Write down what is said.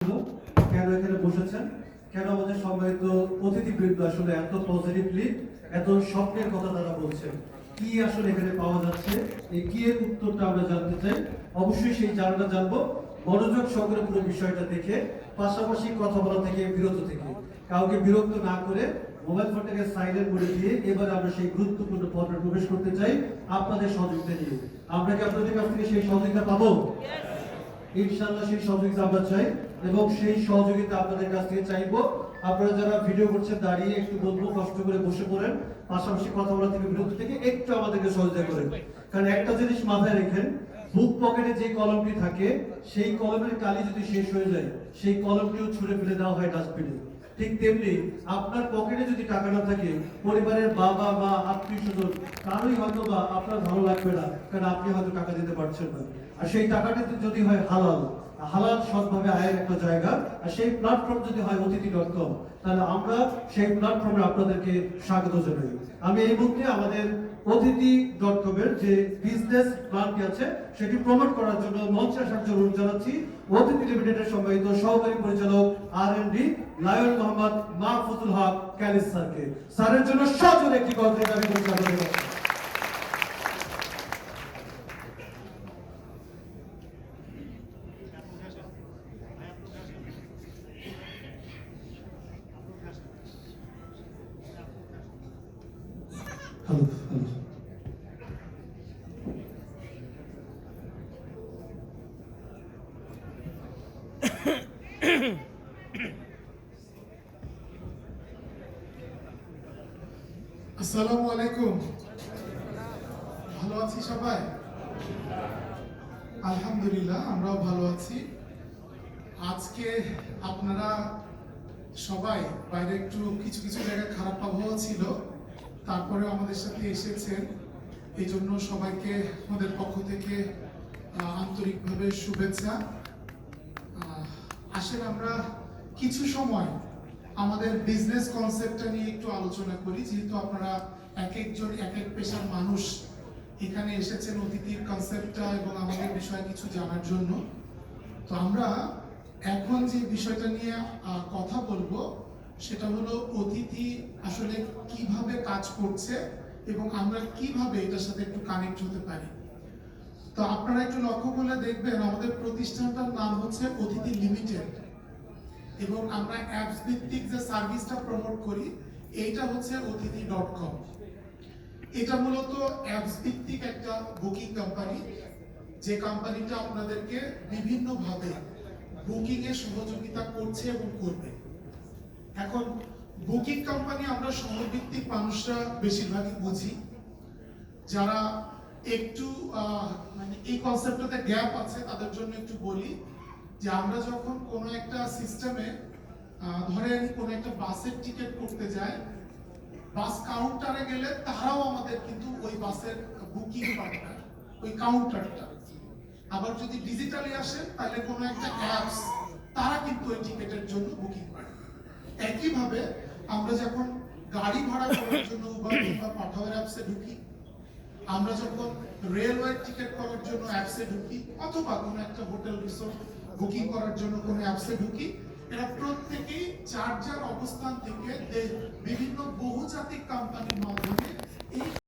কেন এখানে বসেছেন, কেন আমাদের সম্মানিত অতিথিবৃন্দ আসলে এত পজিটিভলি এত স্বপ্নের কথা তারা বলছেন, কি আসলে এখানে পাওয়া যাচ্ছে, এই কি এর উত্তরটা আমরা জানতে চাই। অবশ্যই সেই জানাটা জানবো মনোযোগ সহকারে পুরো বিষয়টা দেখে, পাশাপাশি কথা বলা থেকে বিরত থেকে, কাউকে বিরক্ত না করে মোবাইল ফোনটাকে সাইলেন্ট করে দিয়ে এবার আমরা সেই গুরুত্বপূর্ণ পর্বে প্রবেশ করতে চাই আপনাদের সহযোগিতা নিয়ে। আমরা কি আপনাদের কাছ থেকে সেই সহযোগিতা পাবো? ইনশাআল্লাহ সেই সহযোগিতা আমরা চাই এবং সেই সহযোগিতা আপনাদের কাছ থেকে চাইবো। আপনারা যারা ভিডিও করছেন দাঁড়িয়ে একটু বলবো কষ্ট করে বসে পড়েন, পাশাপাশি কথা বলা থেকে বিরত থেকে একটু আমাদেরকে সহযোগিতা করেন। কারণ একটা জিনিস মাথায় রেখেন, বুক পকেটে যে কলমটি থাকে সেই কলমের কালি যদি শেষ হয়ে যায় সেই কলমটিও ছুঁড়ে ফেলে দেওয়া হয় ডাস্টবিনে। ঠিক তেমনি আপনার পকেটে যদি টাকা না থাকে, পরিবারের বাবা মা আত্মীয় স্বজন কারোই হয়তো বা আপনার ভালো লাগবে না, কারণ আপনি হয়তো টাকা দিতে পারছেন না। আর সেই টাকাটি যদি হয় হালাল, হালাল সৎভাবে আয়ের একটা জায়গা, আর সেই প্ল্যাটফর্ম যদি হয় অতিথি.com, তাহলে আমরা সেই প্ল্যাটফর্মে আপনাদেরকে স্বাগত জানাই। আমি এই মুহূর্তে আমাদের অতিথি.com এর যে বিজনেস প্ল্যানটি আছে সেটি প্রমোট করার জন্য মঞ্চে আসার জন্য অনুরোধ জানাচ্ছি অতিথি লিমিটেডের সম্মানিত সহকারী পরিচালক R&D lion Mohammad Mahfuzul Haque Kallis স্যারকে। স্যারের জন্য সজোরে একটি গল্পের দাবি করে আসসালামু আলাইকুম। ভালো আছি সবাই? আলহামদুলিল্লাহ, আমরাও ভালো আছি। আজকে আপনারা সবাই বাইরে একটু কিছু কিছু জায়গায় খারাপ আবহাওয়া ছিল, তারপরে আমাদের সাথে এসেছেন, এই জন্য সবাইকে আমাদের পক্ষ থেকে আন্তরিকভাবে শুভেচ্ছা। আসলে আমরা কিছু সময় আমাদের বিজনেস কনসেপ্টটা নিয়ে একটু আলোচনা করি, যেহেতু আপনারা এক একজন এক এক পেশার মানুষ এখানে এসেছেন অতিথির কনসেপ্টটা এবং আমাদের বিষয়ে কিছু জানার জন্য। তো আমরা এখন যে বিষয়টা নিয়ে কথা বলবো সেটা হলো অতিথি আসলে কিভাবে কাজ করছে এবং আমরা কিভাবে এটার সাথে একটু কানেক্ট হতে পারি। তো আপনারা একটু লক্ষ্য করলে দেখবেন আমাদের প্রতিষ্ঠানটার নাম হচ্ছে অতিথি লিমিটেড এবং আমরা অ্যাপস ভিত্তিক যে সার্ভিসটা প্রমোট করি এইটা হচ্ছে অতিথি.com। এটা মূলত অ্যাপস ভিত্তিক একটা বুকিং কোম্পানি, যে কোম্পানিটা আপনাদেরকে বিভিন্নভাবে বুকিং এ সহযোগিতা করছে এবং করবে। এখন বুকিং কোম্পানি আমরা শহর ভিত্তিক মানুষরা বেশিরভাগই বুঝি, যারা একটু মানে এই কনসেপ্টটাতে গ্যাপ আছে তাদের জন্য একটু বলি যে আমরা যখন কোনো একটা সিস্টেমে ধরেন কোনো একটা বাসের টিকিট করতে যাই, বাস কাউন্টারে গেলে তারাও আমাদের কিন্তু ওই বাসের বুকিং পার্টনার, ওই কাউন্টারটা। আবার যদি ডিজিটালি আসেন তাহলে কোনো একটা অ্যাপস, তারা কিন্তু ওই টিকিটের জন্য বুকিং পার্টনার। একইভাবে আমরা যখন গাড়ি ভাড়া করার জন্য উবার কিংবা পাঠাওয়ার অ্যাপসে ঢুকি, আমরা যখন রেলওয়ে টিকিট করার জন্য অ্যাপসে ঢুকি, অথবা কোনো একটা হোটেল রিসোর্ট বুকিং করার জন্য কোনো অ্যাপসে ঢুকি, এরা প্রত্যেকেই যার যার অবস্থান থেকে বিভিন্ন বহুজাতিক কোম্পানির মাধ্যমে এই